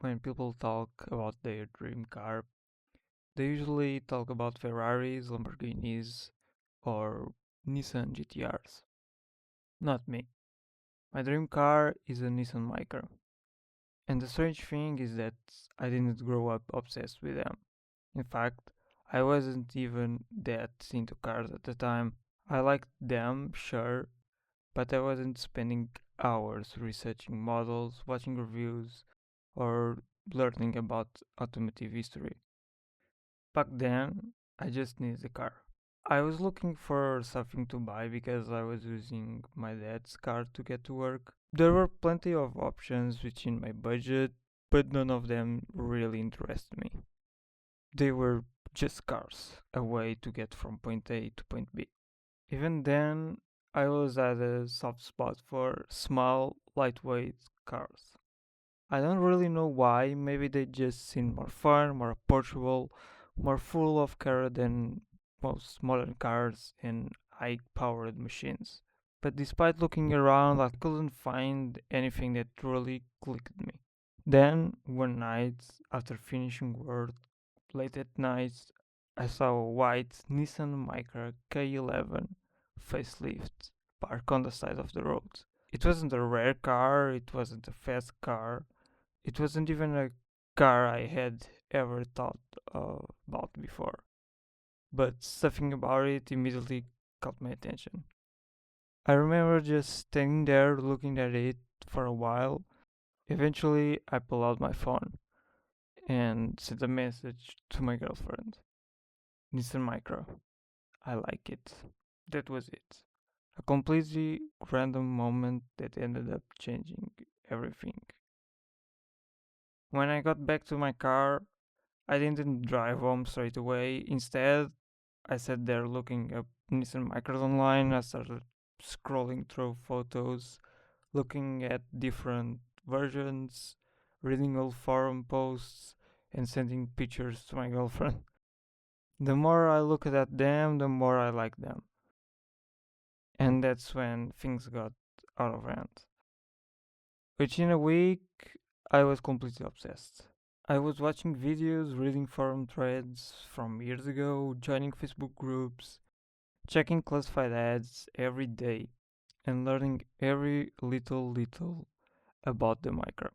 when people talk about their dream car, they usually talk about Ferraris, Lamborghinis, or Nissan GTRs. Not me. My dream car is a Nissan Micra. And the strange thing is that I didn't grow up obsessed with them. In fact, I wasn't even that into cars at the time. I liked them, sure, but I wasn't spending hours researching models, watching reviews, or learning about automotive history. Back then, I just needed a car. I was looking for something to buy because I was using my dad's car to get to work. There were plenty of options within my budget, but none of them really interested me. They were just cars, a way to get from point A to point B. Even then, I was at a soft spot for small, lightweight cars. I don't really know why, maybe they just seem more fun, more approachable, more full of care than most modern cars and high powered machines. But despite looking around, I couldn't find anything that truly clicked me. Then, one night, after finishing work late at night, I saw a white Nissan Micra K11 facelift parked on the side of the road. It wasn't a rare car, it wasn't a fast car, it wasn't even a car I had ever thought about before. But something about it immediately caught my attention. I remember just standing there looking at it for a while. Eventually, I pulled out my phone and sent a message to my girlfriend. Nissan Micra. I like it. That was it. A completely random moment that ended up changing everything. When I got back to my car, I didn't drive home straight away. Instead, I sat there looking up Nissan Micras online. I started scrolling through photos, looking at different versions, reading old forum posts, and sending pictures to my girlfriend. The more I looked at them, the more I liked them. And that's when things got out of hand. Within a week, I was completely obsessed. I was watching videos, reading forum threads from years ago, joining Facebook groups, checking classified ads every day, and learning every little about the Micro.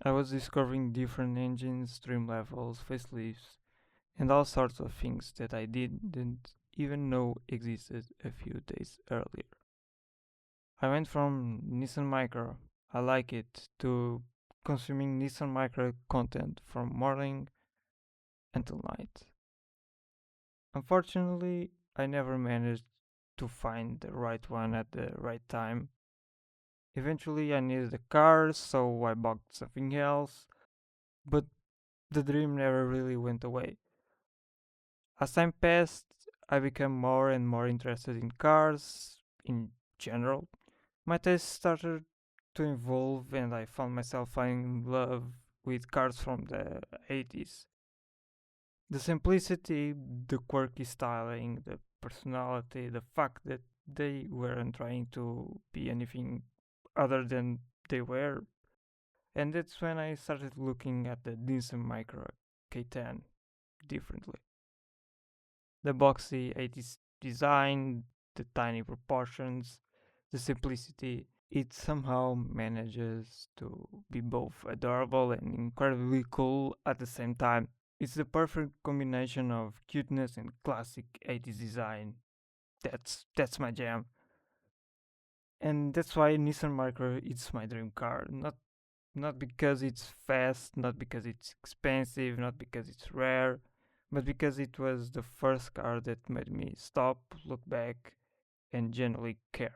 I was discovering different engines, trim levels, facelifts, and all sorts of things that I didn't even know existed a few days earlier. I went from Nissan Micra, I like it, to consuming Nissan Micra content from morning until night. Unfortunately, I never managed to find the right one at the right time. Eventually, I needed a car, so I bought something else, but the dream never really went away. As time passed, I became more and more interested in cars in general. My taste started to evolve, and I found myself falling in love with cars from the 80s. The simplicity, the quirky styling, the personality, the fact that they weren't trying to be anything other than they were. And that's when I started looking at the Nissan Micra K10 differently. The boxy 80s design, the tiny proportions, the simplicity, it somehow manages to be both adorable and incredibly cool at the same time. It's the perfect combination of cuteness and classic 80s design. That's my jam. And that's why Nissan Micra is my dream car. Not because it's fast, not because it's expensive, not because it's rare, but because it was the first car that made me stop, look back, and genuinely care.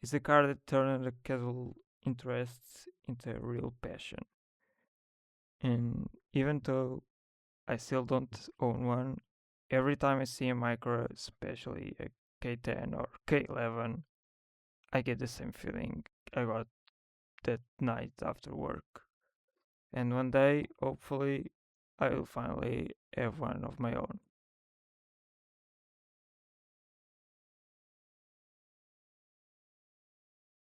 It's a car that turned a casual interest into a real passion. And even though I still don't own one, every time I see a Micro, especially a K10 or K11, I get the same feeling I got that night after work. And one day, hopefully, I will finally have one of my own.